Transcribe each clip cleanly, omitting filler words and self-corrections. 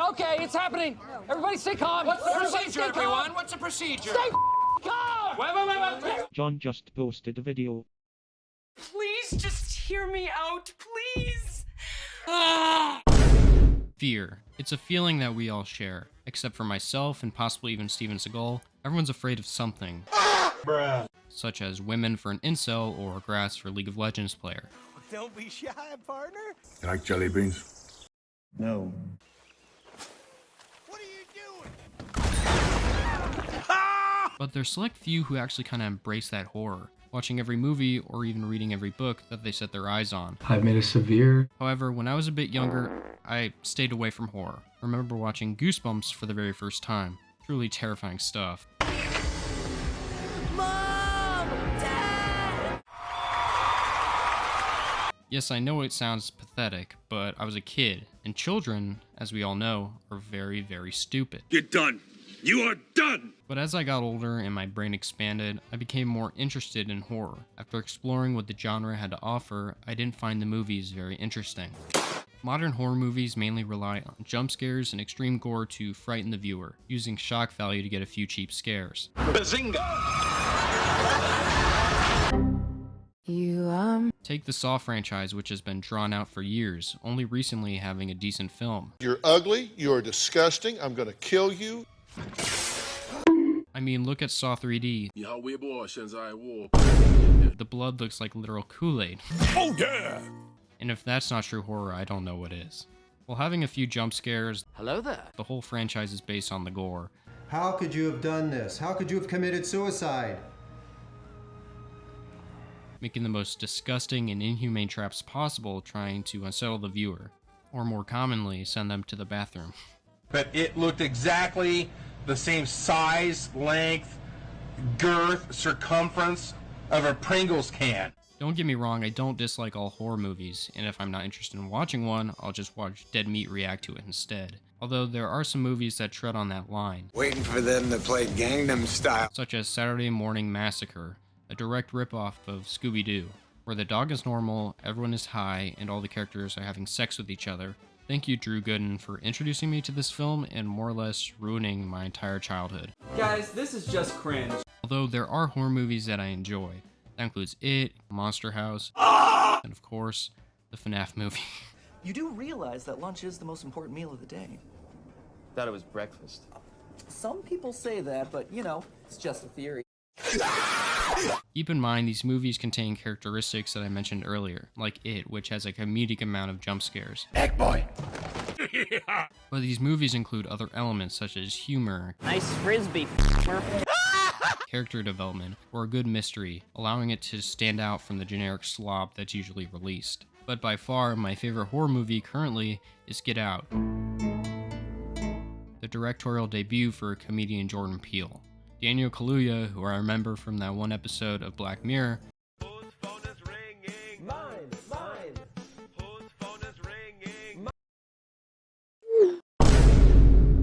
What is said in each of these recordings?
Okay, it's happening. Everybody stay calm. What's the procedure, everyone? What's the procedure? Stay calm! Wait. John just posted a video. Please just hear me out, please. Fear. It's a feeling that we all share. Except for myself and possibly even Steven Seagal, everyone's afraid of something. Bruh. Such as women for an incel or grass for League of Legends player. Don't be shy, partner. You like jelly beans? No. What are you doing? But there's select few who actually kind of embrace that horror, watching every movie or even reading every book that they set their eyes on. I've made a severe... However, when I was a bit younger, I stayed away from horror. I remember watching Goosebumps for the very first time. Truly terrifying stuff. Mom! Dad! Yes, I know it sounds pathetic, but I was a kid, and children, as we all know, are very, very stupid. You're done. You are done! But as I got older and my brain expanded, I became more interested in horror. After exploring what the genre had to offer, I didn't find the movies very interesting. Modern horror movies mainly rely on jump scares and extreme gore to frighten the viewer, using shock value to get a few cheap scares. Bazinga! Take the Saw franchise, which has been drawn out for years, only recently having a decent film. You're ugly, you're disgusting, I'm gonna kill you. I mean, look at Saw 3D. The blood looks like literal Kool-Aid. Oh yeah! And if that's not true horror, I don't know what is. While having a few jump scares, Hello there. the whole franchise is based on the gore. How could you have done this? How could you have committed suicide? Making the most disgusting and inhumane traps possible, trying to unsettle the viewer, or more commonly, send them to the bathroom. But it looked exactly the same size, length, girth, circumference of a Pringles can. Don't get me wrong, I don't dislike all horror movies, and if I'm not interested in watching one, I'll just watch Dead Meat react to it instead. Although there are some movies that tread on that line. Waiting for them to play Gangnam Style. Such as Saturday Morning Massacre, a direct ripoff of Scooby-Doo, where the dog is normal, everyone is high, and all the characters are having sex with each other. Thank you, Drew Gooden, for introducing me to this film and more or less ruining my entire childhood. Guys, this is just cringe. Although there are horror movies that I enjoy. That includes It, Monster House, and of course, the FNAF movie. You do realize that lunch is the most important meal of the day. Thought it was breakfast. Some people say that, but you know, it's just a theory. Keep in mind, these movies contain characteristics that I mentioned earlier, like It, which has a comedic amount of jump scares. Egg boy. But these movies include other elements such as humor, Nice frisbee, character development, or a good mystery, allowing it to stand out from the generic slop that's usually released. But by far, my favorite horror movie currently is Get Out, the directorial debut for comedian Jordan Peele. Daniel Kaluuya, who I remember from that one episode of Black Mirror,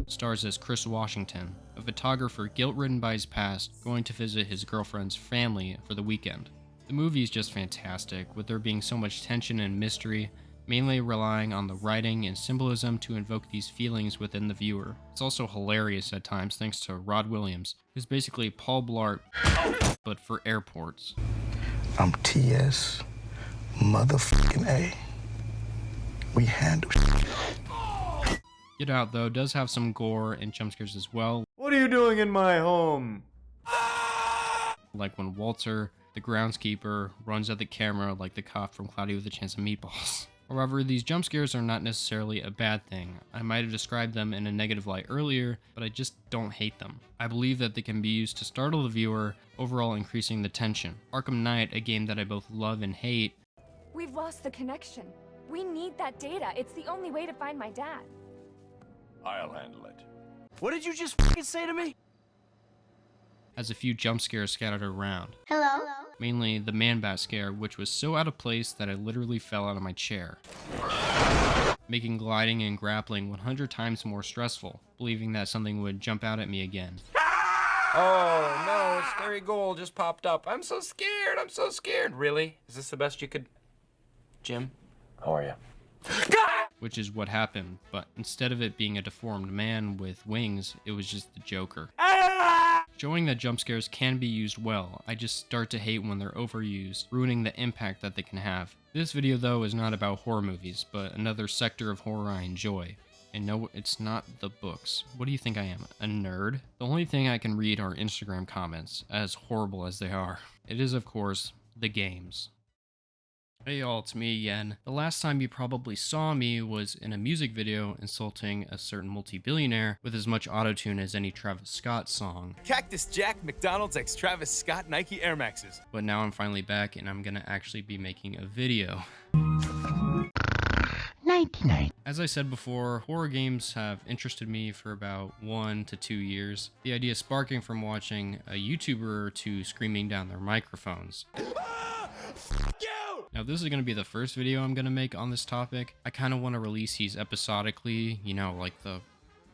stars as Chris Washington, a photographer guilt-ridden by his past, going to visit his girlfriend's family for the weekend. The movie is just fantastic, with there being so much tension and mystery, mainly relying on the writing and symbolism to invoke these feelings within the viewer. It's also hilarious at times thanks to Rod Williams, who's basically Paul Blart, but for airports. I'm TS motherfucking A. We handle Get Out, though, does have some gore and jump scares as well. What are you doing in my home? Like when Walter, the groundskeeper, runs at the camera like the cop from Cloudy with a Chance of Meatballs. However, these jump scares are not necessarily a bad thing. I might have described them in a negative light earlier, but I just don't hate them. I believe that they can be used to startle the viewer, overall increasing the tension. Arkham Knight, a game that I both love and hate. We've lost the connection. We need that data. It's the only way to find my dad. I'll handle it. What did you just fucking say to me? Has a few jump scares scattered around. Hello? Mainly the man-bat scare, which was so out of place that I literally fell out of my chair, making gliding and grappling 100 times more stressful, believing that something would jump out at me again. Oh no, Scary Goal just popped up. I'm so scared, I'm so scared. Really? Is this the best you could... Jim? How are you? which is what happened, but instead of it being a deformed man with wings, it was just the Joker. Showing that jump scares can be used well, I just start to hate when they're overused, ruining the impact that they can have. This video though is not about horror movies, but another sector of horror I enjoy. And no, it's not the books. What do you think I am, a nerd? The only thing I can read are Instagram comments, as horrible as they are. It is, of course, the games. Hey y'all, it's me again. The last time you probably saw me was in a music video insulting a certain multi-billionaire with as much autotune as any Travis Scott song. Cactus Jack, McDonald's x Travis Scott, Nike Air Maxes. But now I'm finally back and I'm gonna actually be making a video. 99. As I said before, horror games have interested me for about 1 to 2 years. The idea sparking from watching a YouTuber or two screaming down their microphones. Now this is going to be the first video I'm going to make on this topic. I kind of want to release these episodically, you know, like the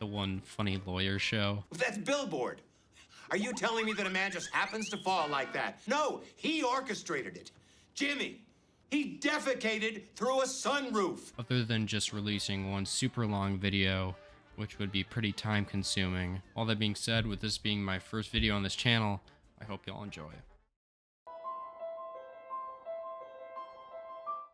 one funny lawyer show. That's Billboard. Are you telling me that a man just happens to fall like that? No, he orchestrated it. Jimmy, he defecated through a sunroof. Other than just releasing one super long video, which would be pretty time consuming. All that being said, with this being my first video on this channel, I hope y'all enjoy it.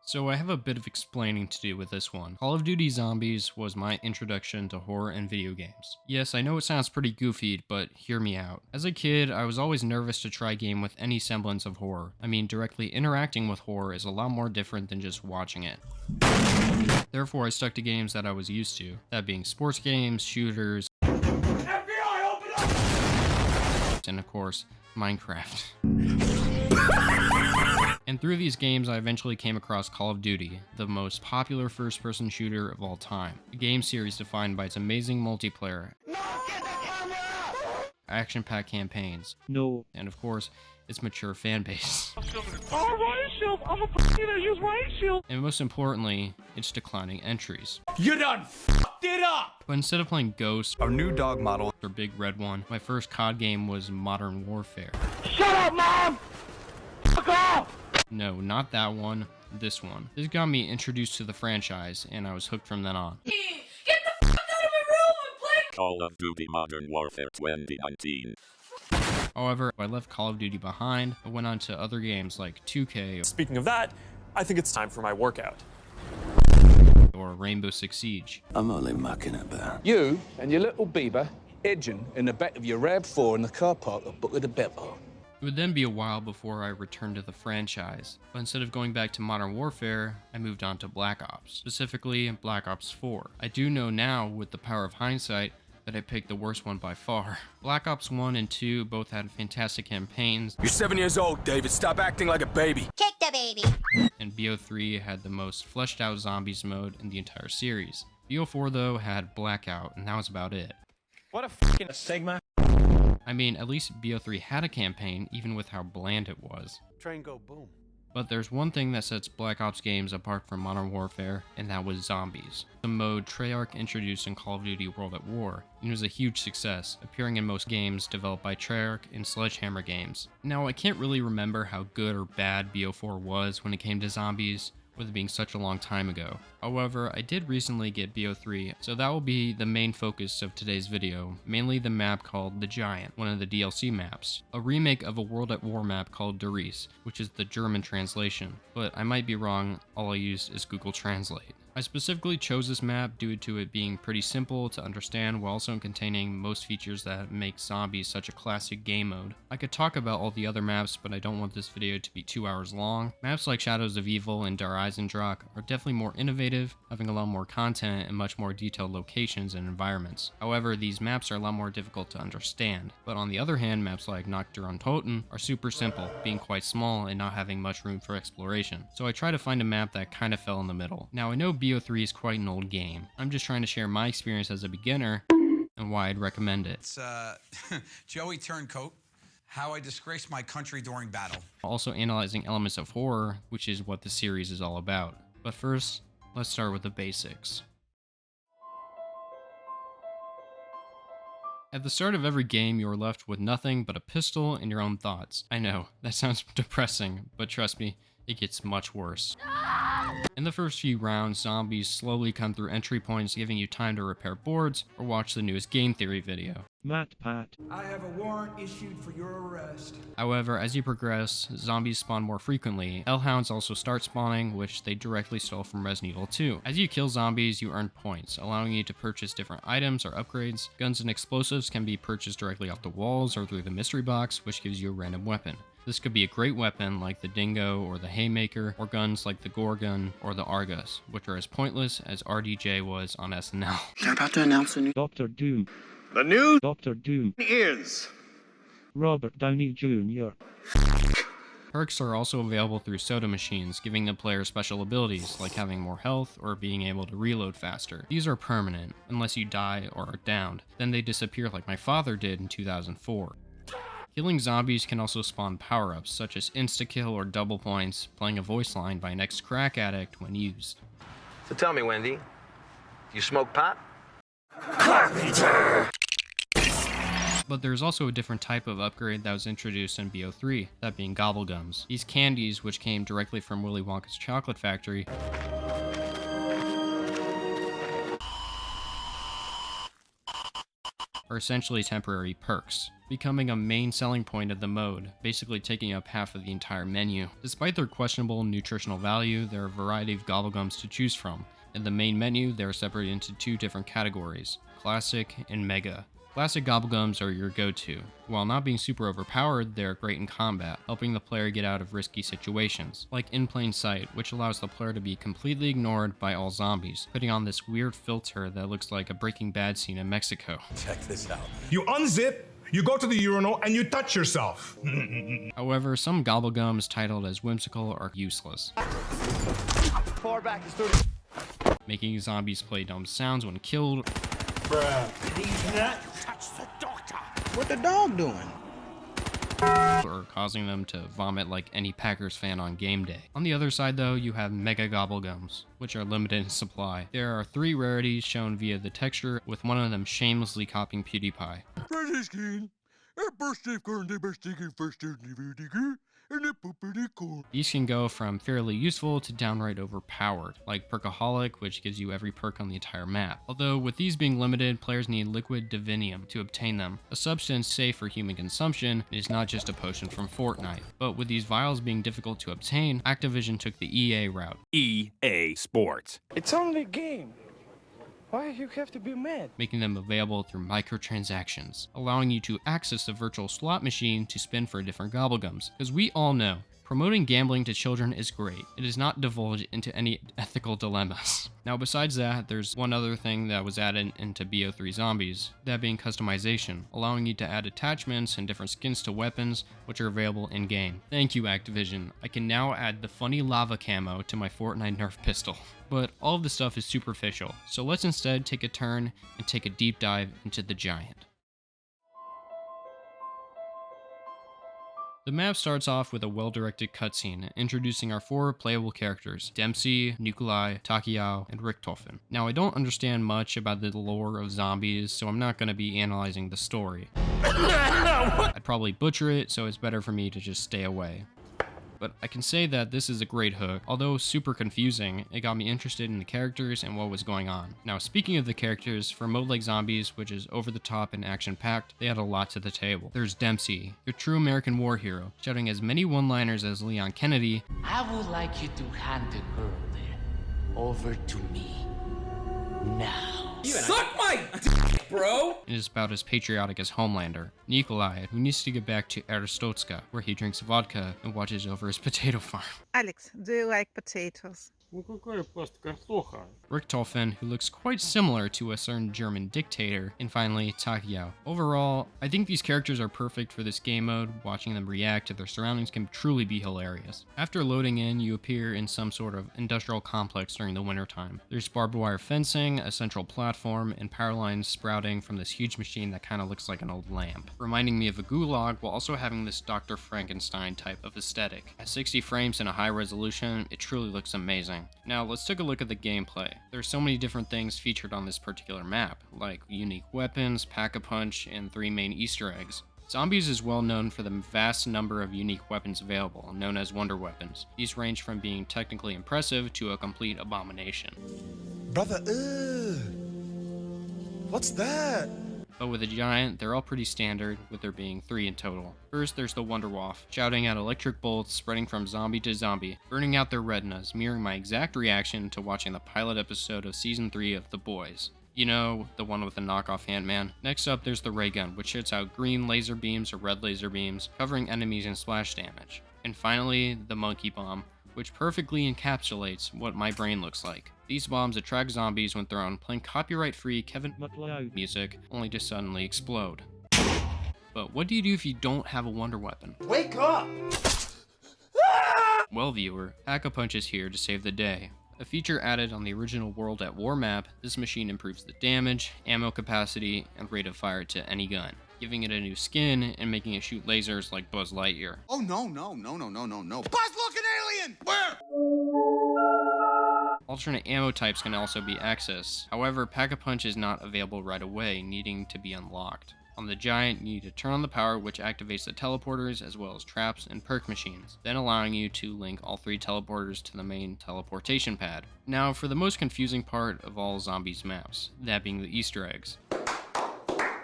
So I have a bit of explaining to do with this one. Call of Duty Zombies was my introduction to horror and video games. Yes, I know it sounds pretty goofy, but hear me out. As a kid, I was always nervous to try a game with any semblance of horror. I mean, directly interacting with horror is a lot more different than just watching it. Therefore, I stuck to games that I was used to, that being sports games, shooters, FBI, open up! And of course, Minecraft. And through these games, I eventually came across Call of Duty, the most popular first-person shooter of all time. A game series defined by its amazing multiplayer, action-packed campaigns, and of course, its mature fan base. And most importantly, its declining entries. You done fucked it up! But instead of playing Ghost, our new dog model, or Big Red One, my first COD game was Modern Warfare. Shut up, Mom! Fuck off! No, not that one, this one. This got me introduced to the franchise, and I was hooked from then on. Get the fuck out of my room and play Call of Duty Modern Warfare 2019. However, I left Call of Duty behind. I went on to other games like 2K. Speaking of that, I think it's time for my workout. Or Rainbow Six Siege. I'm only mucking about. You and your little Bieber edging in the back of your RAV4 in the car park of Booker the Bevel. It would then be a while before I returned to the franchise, but instead of going back to Modern Warfare, I moved on to Black Ops, specifically Black Ops 4. I do know now, with the power of hindsight, that I picked the worst one by far. Black Ops 1 and 2 both had fantastic campaigns. You're 7 years old, David. Stop acting like a baby. Kick the baby. And BO3 had the most fleshed out zombies mode in the entire series. BO4 though had Blackout, and that was about it. What a fucking Sigma. I mean, at least BO3 had a campaign, even with how bland it was. Train go boom. But there's one thing that sets Black Ops games apart from Modern Warfare, and that was zombies. The mode Treyarch introduced in Call of Duty World at War, and it was a huge success, appearing in most games developed by Treyarch and Sledgehammer Games. Now, I can't really remember how good or bad BO4 was when it came to zombies, with it being such a long time ago. However, I did recently get BO3, so that will be the main focus of today's video, mainly the map called The Giant, one of the DLC maps, a remake of a World at War map called Riese, which is the German translation, but I might be wrong, all I used is Google Translate. I specifically chose this map due to it being pretty simple to understand while also containing most features that make zombies such a classic game mode. I could talk about all the other maps, but I don't want this video to be 2 hours long. Maps like Shadows of Evil and Der Eisendrache are definitely more innovative, having a lot more content and much more detailed locations and environments. However, these maps are a lot more difficult to understand. But on the other hand, maps like Nacht der Untoten are super simple, being quite small and not having much room for exploration. So I tried to find a map that kind of fell in the middle. Now I know BO3 is quite an old game. I'm just trying to share my experience as a beginner and why I'd recommend it. It's Joey Turncoat, how I disgraced my country during battle. Also analyzing elements of horror, which is what the series is all about. But first, let's start with the basics. At the start of every game, you are left with nothing but a pistol and your own thoughts. I know, that sounds depressing, but trust me, it gets much worse. In the first few rounds, zombies slowly come through entry points, giving you time to repair boards or watch the newest game theory video. MatPat. I have a warrant issued for your arrest. However, as you progress, zombies spawn more frequently. Hellhounds also start spawning, which they directly stole from Resident Evil 2. As you kill zombies, you earn points, allowing you to purchase different items or upgrades. Guns and explosives can be purchased directly off the walls or through the mystery box, which gives you a random weapon. This could be a great weapon like the Dingo or the Haymaker, or guns like the Gorgon or the Argus, which are as pointless as RDJ was on SNL. They're about to announce a new Dr. Doom. The new Dr. Doom is Robert Downey Jr. Perks are also available through soda machines, giving the player special abilities like having more health or being able to reload faster. These are permanent, unless you die or are downed. Then they disappear like my father did in 2004. Killing zombies can also spawn power-ups, such as insta-kill or double points, playing a voice line by an ex-crack addict when used. So tell me, Wendy, do you smoke pot? Carpenter! But there's also a different type of upgrade that was introduced in BO3, that being gobblegums. These candies, which came directly from Willy Wonka's chocolate factory, are essentially temporary perks, becoming a main selling point of the mode, basically taking up half of the entire menu. Despite their questionable nutritional value, there are a variety of gobblegums to choose from. In the main menu, they are separated into two different categories, Classic and Mega. Classic gobblegums are your go-to. While not being super overpowered, they are great in combat, helping the player get out of risky situations, like In Plain Sight, which allows the player to be completely ignored by all zombies, putting on this weird filter that looks like a Breaking Bad scene in Mexico. Check this out. You unzip, you go to the urinal, and you touch yourself. However, some gobblegums titled as whimsical are useless, far back is 30. Making zombies play dumb sounds when killed, Bruh. He's not touch the doctor. What the dog doing? or causing them to vomit like any Packers fan on game day. On the other side though, you have Mega Gobblegums, which are limited in supply. There are 3 rarities shown via the texture, with one of them shamelessly copying PewDiePie. These can go from fairly useful to downright overpowered, like Perkaholic, which gives you every perk on the entire map. Although with these being limited, players need liquid divinium to obtain them, a substance safe for human consumption. It is not just a potion from Fortnite. But with these vials being difficult to obtain, Activision took the EA route. EA Sports. It's only a game. Why you have to be mad? Making them available through microtransactions, allowing you to access a virtual slot machine to spin for different gobblegums. Because we all know, promoting gambling to children is great. It does not divulge into any ethical dilemmas. Now besides that, there's one other thing that was added into BO3 Zombies, that being customization, allowing you to add attachments and different skins to weapons, which are available in-game. Thank you, Activision. I can now add the funny lava camo to my Fortnite Nerf pistol. But all of this stuff is superficial, so let's instead take a turn and take a deep dive into the giant. The map starts off with a well-directed cutscene, introducing our 4 playable characters, Dempsey, Nikolai, Takiao, and Richthofen. Now I don't understand much about the lore of zombies, so I'm not going to be analyzing the story. I'd probably butcher it, so it's better for me to just stay away. But I can say that this is a great hook. Although super confusing, it got me interested in the characters and what was going on. Now speaking of the characters, for a mode like Zombies, which is over the top and action-packed, they had a lot to the table. There's Dempsey, your true American war hero, shouting as many one-liners as Leon Kennedy. I would like you to hand the girl there over to me. Now. Suck my dick, bro! And is about as patriotic as Homelander. Nikolai, who needs to get back to Aristotska, where he drinks vodka and watches over his potato farm. Alex, do you like potatoes? Richthofen, who looks quite similar to a certain German dictator, and finally, Takiao. Overall, I think these characters are perfect for this game mode. Watching them react to their surroundings can truly be hilarious. After loading in, you appear in some sort of industrial complex during the wintertime. There's barbed wire fencing, a central platform, and power lines sprouting from this huge machine that kind of looks like an old lamp, reminding me of a gulag while also having this Dr. Frankenstein type of aesthetic. At 60 frames and a high resolution, it truly looks amazing. Now let's take a look at the gameplay. There's so many different things featured on this particular map, like unique weapons, pack-a-punch, and 3 main Easter eggs. Zombies is well known for the vast number of unique weapons available, known as wonder weapons. These range from being technically impressive to a complete abomination. Brother, what's that? But with a giant, they're all pretty standard, with there being 3 in total. First, there's the Wonderwaff, shouting out electric bolts spreading from zombie to zombie, burning out their retinas, mirroring my exact reaction to watching the pilot episode of Season 3 of The Boys. You know, the one with the knockoff Ant-Man. Next up, there's the Ray Gun, which shoots out green laser beams or red laser beams, covering enemies in splash damage. And finally, the Monkey Bomb, which perfectly encapsulates what my brain looks like. These bombs attract zombies when thrown, playing copyright-free Kevin MacLeod music, only to suddenly explode. But what do you do if you don't have a wonder weapon? Wake up! Well, viewer, Pack-a-Punch is here to save the day. A feature added on the original World at War map, this machine improves the damage, ammo capacity, and rate of fire to any gun, giving it a new skin and making it shoot lasers like Buzz Lightyear. Oh no. Buzz, look, an alien! Where? Alternate ammo types can also be accessed. However, Pack-a-Punch is not available right away, needing to be unlocked. On the Giant, you need to turn on the power, which activates the teleporters as well as traps and perk machines, then allowing you to link all 3 teleporters to the main teleportation pad. Now, for the most confusing part of all Zombies maps, that being the Easter eggs.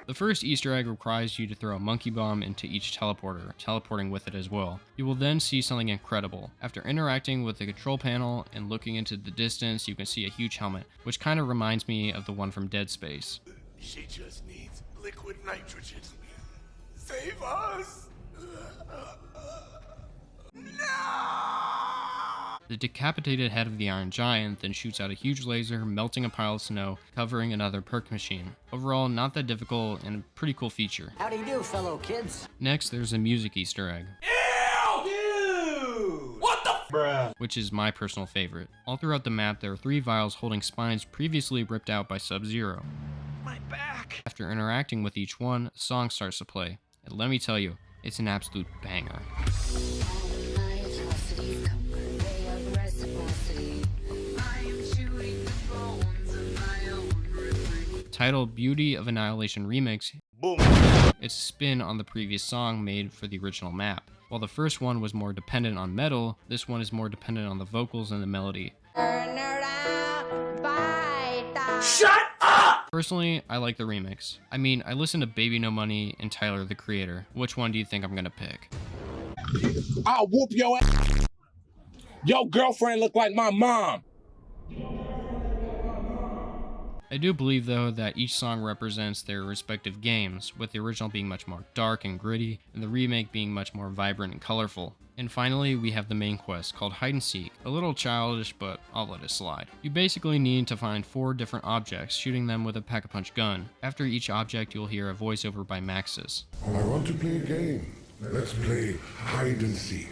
The first Easter egg requires you to throw a monkey bomb into each teleporter, teleporting with it as well. You will then see something incredible. After interacting with the control panel and looking into the distance, you can see a huge helmet, which kind of reminds me of the one from Dead Space. She just needs liquid nitrogen. Save us! The decapitated head of the Iron Giant then shoots out a huge laser, melting a pile of snow, covering another perk machine. Overall, not that difficult and a pretty cool feature. How do you do, fellow kids? Next, there's a music Easter egg. Ew! Dude! What the Bruh. Which is my personal favorite. All throughout the map, there are 3 vials holding spines previously ripped out by Sub-Zero. My back! After interacting with each one, a song starts to play. And let me tell you, it's an absolute banger. Titled Beauty of Annihilation Remix, boom. It's a spin on the previous song made for the original map. While the first one was more dependent on metal, this one is more dependent on the vocals and the melody. Shut up! Personally, I like the remix. I mean, I listen to Baby No Money and Tyler the Creator. Which one do you think I'm gonna pick? I'll whoop your ass. Your girlfriend look like my mom. I do believe, though, that each song represents their respective games, with the original being much more dark and gritty, and the remake being much more vibrant and colorful. And finally, we have the main quest, called Hide and Seek. A little childish, but I'll let it slide. You basically need to find 4 different objects, shooting them with a Pack-a-Punch gun. After each object, you'll hear a voiceover by Maxis. I want to play a game. Let's play Hide and Seek.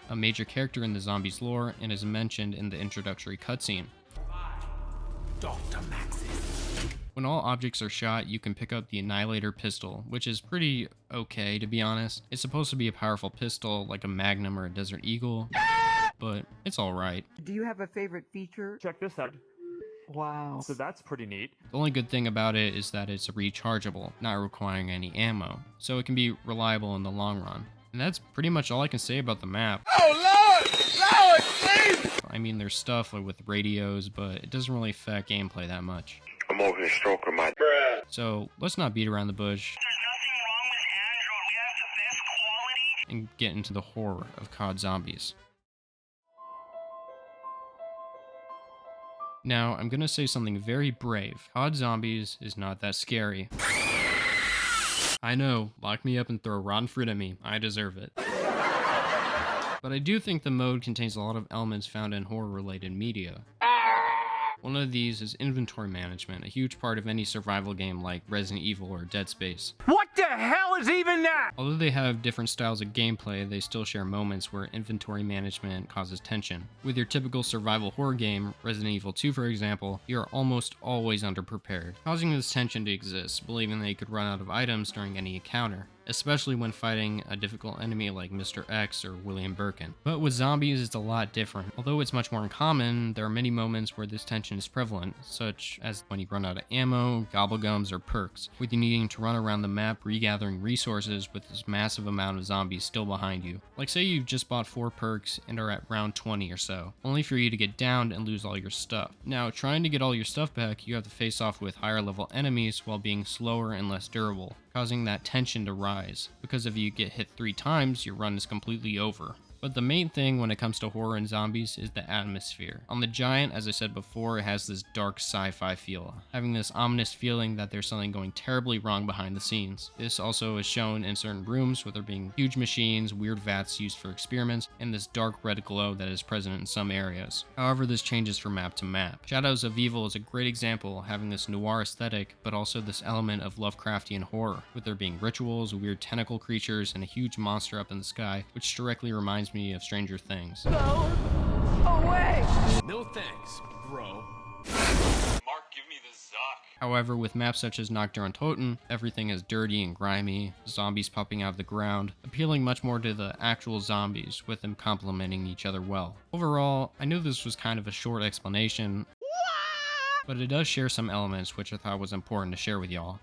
A major character in the Zombies lore, and is mentioned in the introductory cutscene. Dr. Maxis. When all objects are shot, you can pick up the Annihilator pistol, which is pretty okay, to be honest. It's supposed to be a powerful pistol, like a Magnum or a Desert Eagle, but it's alright. Do you have a favorite feature? Check this out. Wow. So that's pretty neat. The only good thing about it is that it's rechargeable, not requiring any ammo, so it can be reliable in the long run. And that's pretty much all I can say about the map. Oh Lord! Lord, please! I mean, there's stuff like with radios, but it doesn't really affect gameplay that much. I'm over here stroking my So let's not beat around the bush. And get into the horror of COD Zombies. Now, I'm gonna say something very brave. COD Zombies is not that scary. I know, lock me up and throw rotten fruit at me. I deserve it. But I do think the mode contains a lot of elements found in horror-related media. One of these is inventory management, a huge part of any survival game like Resident Evil or Dead Space. What the hell is even that? Although they have different styles of gameplay, they still share moments where inventory management causes tension. With your typical survival horror game, Resident Evil 2 for example, you are almost always underprepared, causing this tension to exist, believing that you could run out of items during any encounter. especially when fighting a difficult enemy like Mr. X or William Birkin. But with zombies, it's a lot different. Although it's much more uncommon, there are many moments where this tension is prevalent, such as when you run out of ammo, gobblegums, or perks, with you needing to run around the map regathering resources with this massive amount of zombies still behind you. Like say you've just bought 4 perks and are at round 20 or so, only for you to get downed and lose all your stuff. Now, trying to get all your stuff back, you have to face off with higher level enemies while being slower and less durable, causing that tension to rise, because if you get hit 3 times, your run is completely over. But the main thing when it comes to horror and zombies is the atmosphere. On the Giant, as I said before, it has this dark sci-fi feel, having this ominous feeling that there's something going terribly wrong behind the scenes. This also is shown in certain rooms, with there being huge machines, weird vats used for experiments, and this dark red glow that is present in some areas. However, this changes from map to map. Shadows of Evil is a great example, having this noir aesthetic, but also this element of Lovecraftian horror, with there being rituals, weird tentacle creatures, and a huge monster up in the sky, which directly reminds me of Stranger Things. Go away! No thanks, bro. Mark, give me the Zuck. However, with maps such as Nacht der Untoten, everything is dirty and grimy, zombies popping out of the ground, appealing much more to the actual zombies, with them complementing each other well. Overall, I know this was kind of a short explanation, but it does share some elements which I thought was important to share with y'all.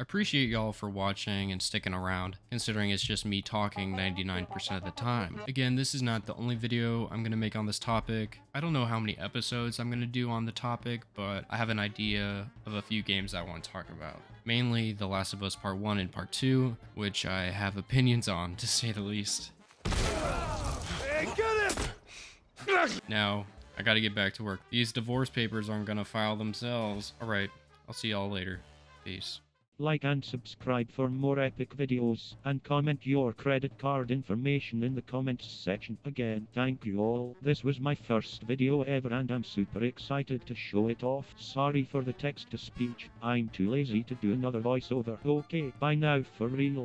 I appreciate y'all for watching and sticking around, considering it's just me talking 99% of the time. Again, this is not the only video I'm going to make on this topic. I don't know how many episodes I'm going to do on the topic, but I have an idea of a few games I want to talk about. Mainly The Last of Us Part 1 and Part 2, which I have opinions on, to say the least. Hey, get him! Now, I gotta get back to work. These divorce papers aren't gonna file themselves. Alright, I'll see y'all later. Peace. Like and subscribe for more epic videos, and comment your credit card information in the comments section. Again, thank you all. This was my first video ever and I'm super excited to show it off. Sorry for the text-to-speech, I'm too lazy to do another voiceover. Okay, bye now for real.